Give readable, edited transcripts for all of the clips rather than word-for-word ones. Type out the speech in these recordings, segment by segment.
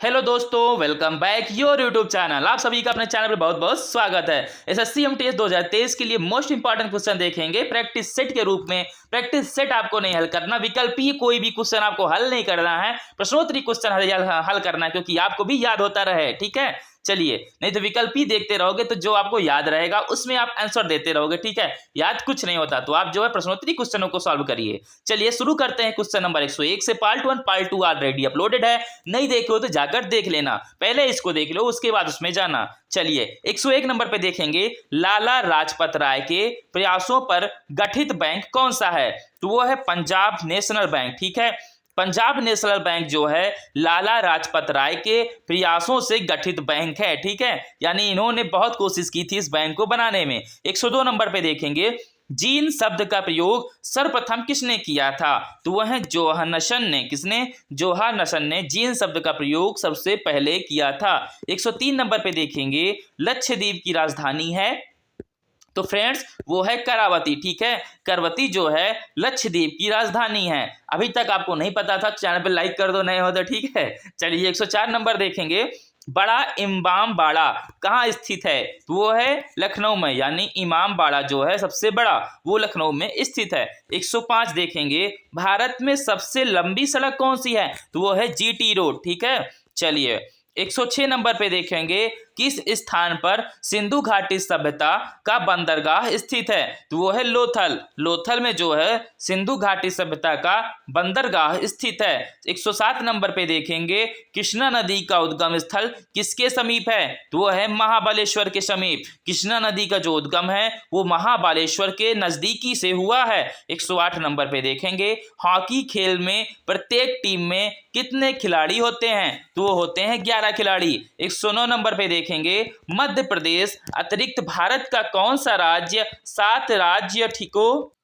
Hello दोस्तों, welcome back your YouTube channel. आप सभी का अपने चैनल पर बहुत बहुत स्वागत है। एसएससी एमटीएस 2023 के लिए मोस्ट इंपॉर्टेंट क्वेश्चन देखेंगे प्रैक्टिस सेट के रूप में। प्रैक्टिस सेट आपको नहीं हल करना, विकल्पीय कोई भी क्वेश्चन आपको हल नहीं करना है, प्रश्नोत्तरी क्वेश्चन हल करना है, क्योंकि आपको भी याद होता रहे। ठीक है, चलिए, नहीं तो विकल्पी देखते रहोगे तो जो आपको याद रहेगा उसमें आप आंसर देते रहोगे। ठीक है, याद कुछ नहीं होता, तो आप जो है प्रश्नोत्तरी क्वेश्चनों को सॉल्व करिए। चलिए शुरू करते हैं। क्वेश्चन नंबर 101 से पार्ट 1 पार्ट 2 ऑलरेडी अपलोडेड है, नहीं देखे हो तो जाकर देख लेना। पहले इसको देख लो, उसके बाद उसमें जाना। चलिए 101 नंबर पे देखेंगे, लाला लाजपत राय के प्रयासों पर गठित बैंक कौन सा है? तो वो है पंजाब नेशनल बैंक। ठीक है, पंजाब नेशनल बैंक जो है लाला लाजपत राय के प्रयासों से गठित बैंक है। ठीक है, यानी इन्होंने बहुत कोशिश की थी इस बैंक को बनाने में। 102 नंबर पे देखेंगे, जीन शब्द का प्रयोग सर्वप्रथम किसने किया था? तो वह है जोहानसन ने। किसने? जोहानसन ने जीन शब्द का प्रयोग सबसे पहले किया था। 103 नंबर पे देखेंगे, लक्षद्वीप की राजधानी है? तो फ्रेंड्स वो है करावती। ठीक है, करावती जो है लक्षद्वीप की राजधानी है। अभी तक आपको नहीं पता था, चैनल पे लाइक कर दो नए हो तो। ठीक है, चलिए 104 नंबर देखेंगे, बड़ा इमाम बाड़ा कहाँ स्थित है? तो वो है लखनऊ में, यानी इमाम बाड़ा जो है सबसे बड़ा वो लखनऊ में स्थित है। 105 देखेंगे, भारत में सबसे लंबी सड़क कौन सी है? तो वो है जीटी रोड। ठीक है, चलिए 106 नंबर पे देखेंगे, किस स्थान पर सिंधु घाटी सभ्यता का बंदरगाह स्थित है? तो वो है लोथल। लोथल में जो है सिंधु घाटी सभ्यता का बंदरगाह स्थित है। 107 नंबर पे देखेंगे, कृष्णा नदी का उद्गम स्थल किसके समीप है? तो वो है महाबलेश्वर के समीप। कृष्णा नदी का जो उद्गम है वो महाबलेश्वर के नजदीकी से हुआ है। 108 नंबर पे देखेंगे, हॉकी खेल में प्रत्येक टीम में कितने खिलाड़ी होते हैं? तो वो होते हैं 11 खिलाड़ी। 109 नंबर पे देखेंगे, मध्य प्रदेश अतिरिक्त भारत का कौन सा राज्य 7 राज्य ठीको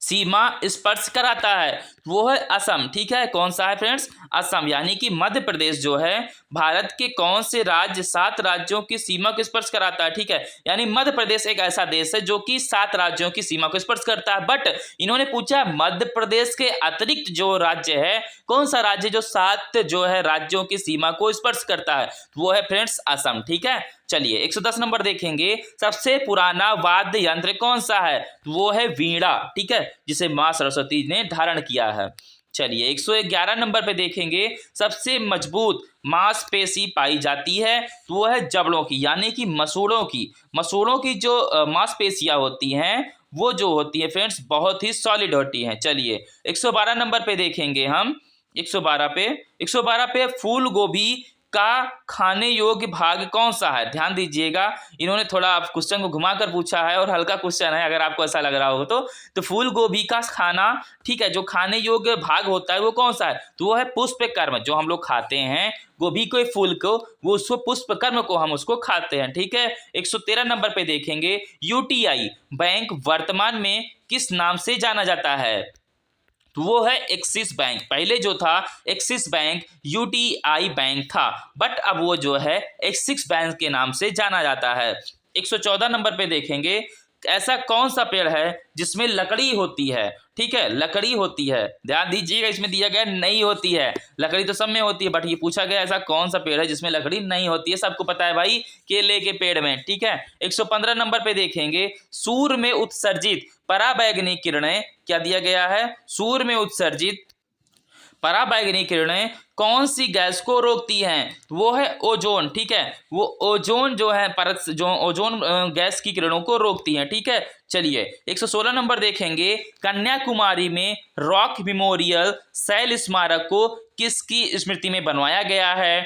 सीमा स्पर्श कराता है? वो है असम। ठीक है, कौन सा है फ्रेंड्स? असम। यानी कि मध्य प्रदेश जो है भारत के कौन से राज्य 7 राज्यों की सीमा को स्पर्श कराता है? ठीक है, यानी मध्य प्रदेश एक ऐसा देश है जो कि 7 राज्यों की सीमा को स्पर्श करता है। बट इन्होंने पूछा मध्य प्रदेश के अतिरिक्त जो राज्य है, कौन सा राज्य जो 7 जो है राज्यों की सीमा को स्पर्श करता है? वो है फ्रेंड्स असम। ठीक है, चलिए 110 नंबर देखेंगे, सबसे पुराना वाद्य यंत्र कौन सा है? तो वो है वीणा। ठीक है, जिसे मां सरस्वती ने धारण किया है। चलिए 111 नंबर पे देखेंगे, सबसे मजबूत मांसपेशी पाई जाती है? तो वो है जबड़ों की, यानी कि मसूड़ों की। मसूड़ों की जो मांसपेशियां होती हैं वो जो होती है फ्रेंड्स बहुत ही सॉलिड होती हैं। चलिए 112 नंबर पे देखेंगे हम, 112 पे फूल गोभी का खाने योग्य भाग कौन सा है? ध्यान दीजिएगा, इन्होंने थोड़ा आप क्वेश्चन को घुमाकर पूछा है और हल्का क्वेश्चन है, अगर आपको ऐसा लग रहा हो तो फूल गोभी का खाना, ठीक है, जो खाने योग्य भाग होता है वो कौन सा है? तो वो है पुष्पकर्म। जो हम लोग खाते हैं गोभी के फूल को, वो उसको पुष्पकर्म को हम उसको खाते हैं। ठीक है, 113 नंबर पे देखेंगे, यूटीआई बैंक वर्तमान में किस नाम से जाना जाता है? तो वो है एक्सिस बैंक। पहले जो था एक्सिस बैंक यूटीआई बैंक था, बट अब वो जो है एक्सिस बैंक के नाम से जाना जाता है। 114 नंबर पे देखेंगे, ऐसा कौन सा पेड़ है जिसमें लकड़ी होती है? ठीक है, लकड़ी होती है, ध्यान दीजिएगा, इसमें दिया गया नहीं होती है। लकड़ी तो सब में होती है, बट ये पूछा गया ऐसा कौन सा पेड़ है जिसमें लकड़ी नहीं होती है? सबको पता है भाई, केले के पेड़ में। ठीक है, 115 नंबर पे देखेंगे, सूर्य में उत्सर्जित पराबैंगनी किरणें, क्या दिया गया है? सूर्य में उत्सर्जित पराबैंगनी किरणें कौन सी गैस को रोकती हैं? वो है ओजोन। ठीक है, वो ओजोन जो है परत, जो ओजोन गैस की किरणों को रोकती हैं। ठीक है, चलिए 116 नंबर देखेंगे, कन्याकुमारी में रॉक मेमोरियल शैल स्मारक को किसकी स्मृति में बनवाया गया है?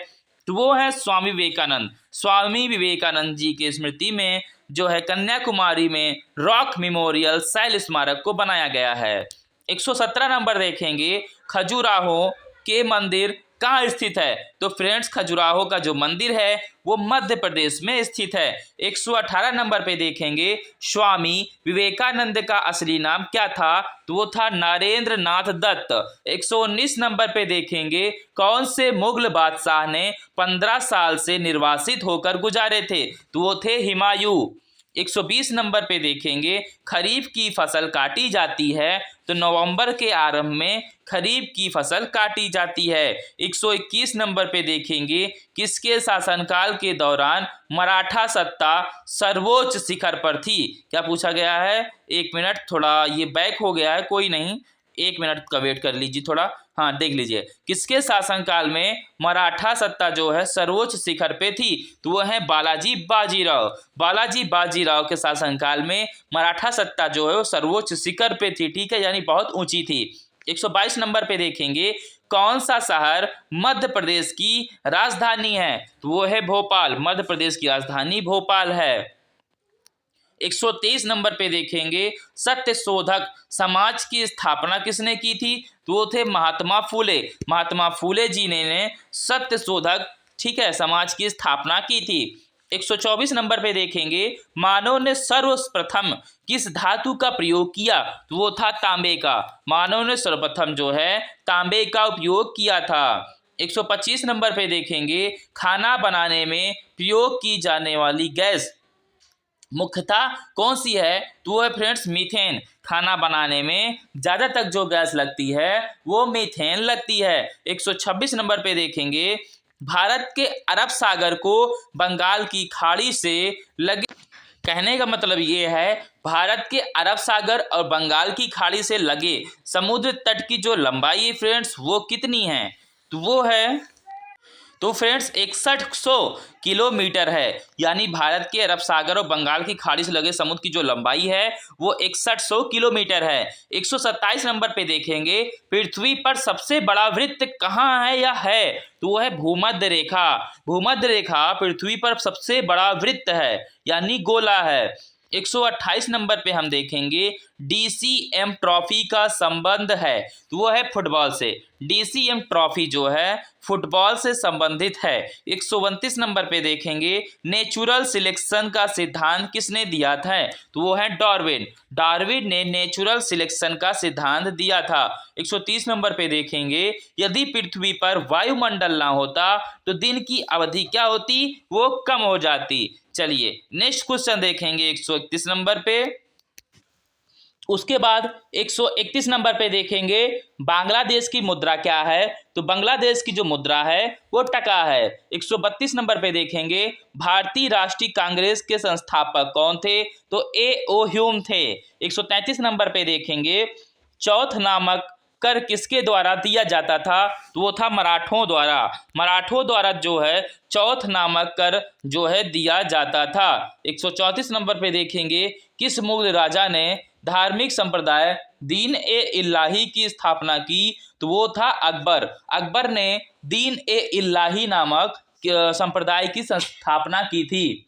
तो वो है स्वामी विवेकानंद। स्वामी विवेकानंद जी की स्मृति में जो है कन्याकुमारी में रॉक मेमोरियल शैल स्मारक को बनाया गया है। 117 नंबर देखेंगे, खजुराहो के मंदिर कहाँ स्थित है? तो फ्रेंड्स खजुराहो का जो मंदिर है वो मध्य प्रदेश में स्थित है। 118 नंबर पे देखेंगे, स्वामी विवेकानंद का असली नाम क्या था? तो वो था नरेंद्र नाथ दत्त। 119 नंबर पे देखेंगे, कौन से मुगल बादशाह ने 15 साल से निर्वासित होकर गुजारे थे? तो वो थे हुमायूं। 120 नंबर पे देखेंगे खरीफ की फसल काटी जाती है तो नवंबर के आरंभ में खरीफ की फसल काटी जाती है। 121 नंबर पे देखेंगे किसके शासनकाल के दौरान मराठा सत्ता सर्वोच्च शिखर पर थी। क्या पूछा गया है? एक मिनट, थोड़ा ये बैक हो गया है, कोई नहीं, एक मिनट का वेट कर लीजिए थोड़ा। हाँ, देख लीजिए किसके शासनकाल में मराठा सत्ता जो है सर्वोच्च शिखर पे थी, तो वो है बालाजी बाजीराव। बालाजी बाजीराव के शासनकाल में मराठा सत्ता जो है वो सर्वोच्च शिखर पे थी, ठीक है, यानी बहुत ऊंची थी। 122 नंबर पे देखेंगे कौन सा शहर मध्य प्रदेश की राजधानी है, तो वो है भोपाल। मध्य प्रदेश की राजधानी भोपाल है। 123 नंबर पे देखेंगे सत्य शोधक समाज की स्थापना किसने की थी, तो वो थे महात्मा फूले। महात्मा फूले जी ने सत्य शोधक, ठीक है, समाज की स्थापना की थी। 124 नंबर पे देखेंगे मानव ने सर्वप्रथम किस धातु का प्रयोग किया, तो वो था तांबे का। मानव ने सर्वप्रथम जो है तांबे का उपयोग किया था। 125 नंबर पे देखेंगे खाना बनाने में प्रयोग की जाने वाली गैस मुख्यतः कौन सी है, तो वो है फ्रेंड्स मीथेन। खाना बनाने में ज़्यादा तक जो गैस लगती है वो मीथेन लगती है। 126 नंबर पे देखेंगे भारत के अरब सागर को बंगाल की खाड़ी से लगे। कहने का मतलब ये है भारत के अरब सागर और बंगाल की खाड़ी से लगे समुद्र तट की जो लंबाई फ्रेंड्स वो कितनी है, तो वो है, तो फ्रेंड्स 6100 किलोमीटर है। यानी भारत के अरब सागर और बंगाल की खाड़ी से लगे समुद्र की जो लंबाई है वो 6100 किलोमीटर है। 127 नंबर पे देखेंगे पृथ्वी पर सबसे बड़ा वृत्त कहाँ है या है, तो वो है भूमध्य रेखा। भूमध्य रेखा पृथ्वी पर सबसे बड़ा वृत्त है, यानी गोला है। 128 नंबर पे हम देखेंगे DCM ट्रॉफी का संबंध है, तो वो है फुटबॉल से। DCM ट्रॉफी जो है फुटबॉल से संबंधित है। 129 नंबर पे देखेंगे नेचुरल सिलेक्शन का सिद्धांत किसने दिया था, तो वो है डार्विन। डार्विन ने नेचुरल सिलेक्शन का सिद्धांत दिया था। 130 नंबर पे देखेंगे यदि पृथ्वी पर वायुमंडल ना होता तो दिन की अवधि क्या होती, वो कम हो जाती। चलिए नेक्स्ट क्वेश्चन देखेंगे 131 नंबर पे। उसके बाद 131 नंबर पे देखेंगे बांग्लादेश की मुद्रा क्या है, तो बांग्लादेश की जो मुद्रा है वो टका है। 132 नंबर पे देखेंगे भारतीय राष्ट्रीय कांग्रेस के संस्थापक कौन थे, तो A.O. ह्यूम थे। 133 नंबर पे देखेंगे चौथ नामक कर किसके द्वारा दिया जाता था, तो वो था मराठों द्वारा। मराठों द्वारा जो है चौथ नामक कर जो है दिया जाता था। 134 नंबर पे देखेंगे किस मुगल राजा ने धार्मिक संप्रदाय दीन ए इलाही की स्थापना की, तो वो था अकबर। अकबर ने दीन ए इलाही नामक संप्रदाय की स्थापना की थी।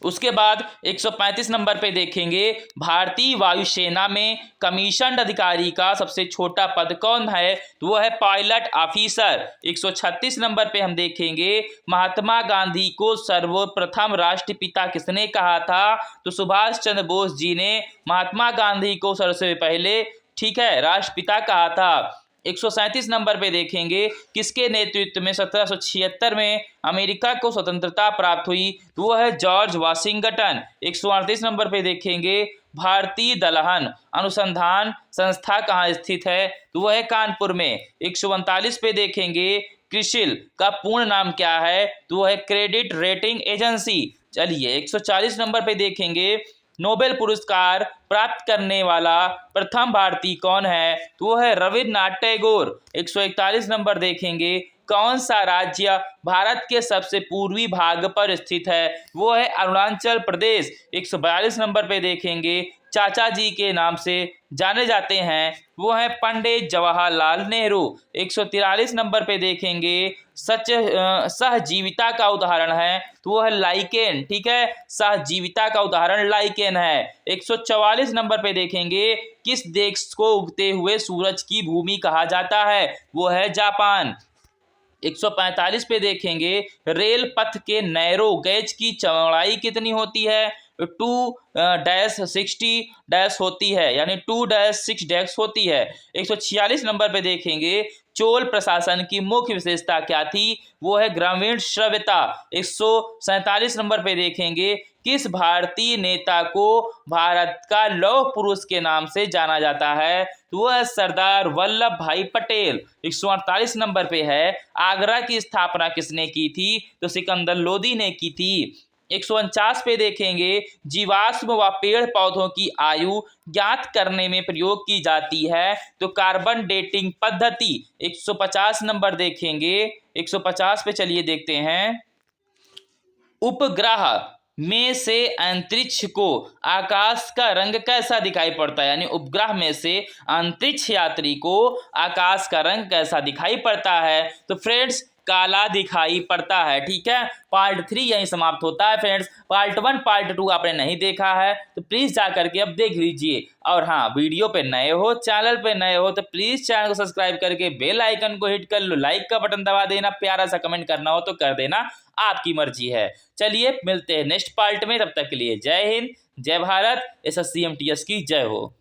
उसके बाद 135 नंबर पे देखेंगे भारतीय वायुसेना में कमीशन अधिकारी का सबसे छोटा पद कौन है, तो वो है पायलट ऑफिसर। 136 नंबर पे हम देखेंगे महात्मा गांधी को सर्वप्रथम राष्ट्रपिता किसने कहा था, तो सुभाष चंद्र बोस जी ने महात्मा गांधी को सबसे पहले, ठीक है, राष्ट्रपिता कहा था। 137 नंबर पे देखेंगे किसके नेतृत्व में 1776 में अमेरिका को स्वतंत्रता प्राप्त हुई, तो वो है जॉर्ज वाशिंगटन। 138 नंबर पे देखेंगे भारतीय दलहन अनुसंधान संस्था कहाँ स्थित है, तो वो है कानपुर में। 139 पे देखेंगे क्रिसिल का पूर्ण नाम क्या है, तो वो है क्रेडिट रेटिंग एजेंसी। चलिए 140 नंबर पे देखेंगे नोबेल पुरस्कार प्राप्त करने वाला प्रथम भारतीय कौन है, तो वो है रविन्द्रनाथ टैगोर। 141 नंबर देखेंगे कौन सा राज्य भारत के सबसे पूर्वी भाग पर स्थित है, वो है अरुणाचल प्रदेश। 142 नंबर पे देखेंगे चाचा जी के नाम से जाने जाते हैं, वो है पंडित जवाहरलाल नेहरू। 143 नंबर पे देखेंगे सहजीविता का उदाहरण है, तो वो है लाइकेन, ठीक है, सहजीविता का उदाहरण लाइकेन है। 144 नंबर पे देखेंगे किस देश को उगते हुए सूरज की भूमि कहा जाता है, वो है जापान। 145 पे देखेंगे रेल पथ के नैरो गेज की चौड़ाई कितनी होती है, 2-60- होती है, यानी 2-6 होती है। 146 नंबर पे देखेंगे चोल प्रशासन की मुख्य विशेषता क्या थी, वो है ग्रामीण श्रव्यता। 147 नंबर पे देखेंगे किस भारतीय नेता को भारत का लौह पुरुष के नाम से जाना जाता है? तो वह सरदार वल्लभ भाई पटेल। 148 नंबर पे है, आगरा की स्थापना किसने की थी? तो सिकंदर लोदी ने की थी। 149 पे देखेंगे, जीवाश्म व पेड़ पौधों की आयु ज्ञात करने में प्रयोग की जाती है तो कार्बन डेटिंग पद्धति। 150 नंबर देखेंगे, 150 पे चलिए देखते हैं, उपग्रह में से अंतरिक्ष को आकाश का रंग कैसा दिखाई पड़ता है? यानी उपग्रह में से अंतरिक्ष यात्री को आकाश का रंग कैसा दिखाई पड़ता है? तो फ्रेंड्स काला दिखाई पड़ता है। ठीक है, पार्ट 3 यहीं समाप्त होता है फ्रेंड्स। पार्ट 1 पार्ट 2 आपने नहीं देखा है तो प्लीज़ जा करके अब देख लीजिए। और हाँ, वीडियो पे नए हो, चैनल पे नए हो तो प्लीज़ चैनल को सब्सक्राइब करके बेल आइकन को हिट कर लो, लाइक का बटन दबा देना, प्यारा सा कमेंट करना हो तो कर देना, आपकी मर्जी है। चलिए मिलते हैं नेक्स्ट पार्ट में, तब तक के लिए जय हिंद, जय भारत, SSC MTS की जय हो।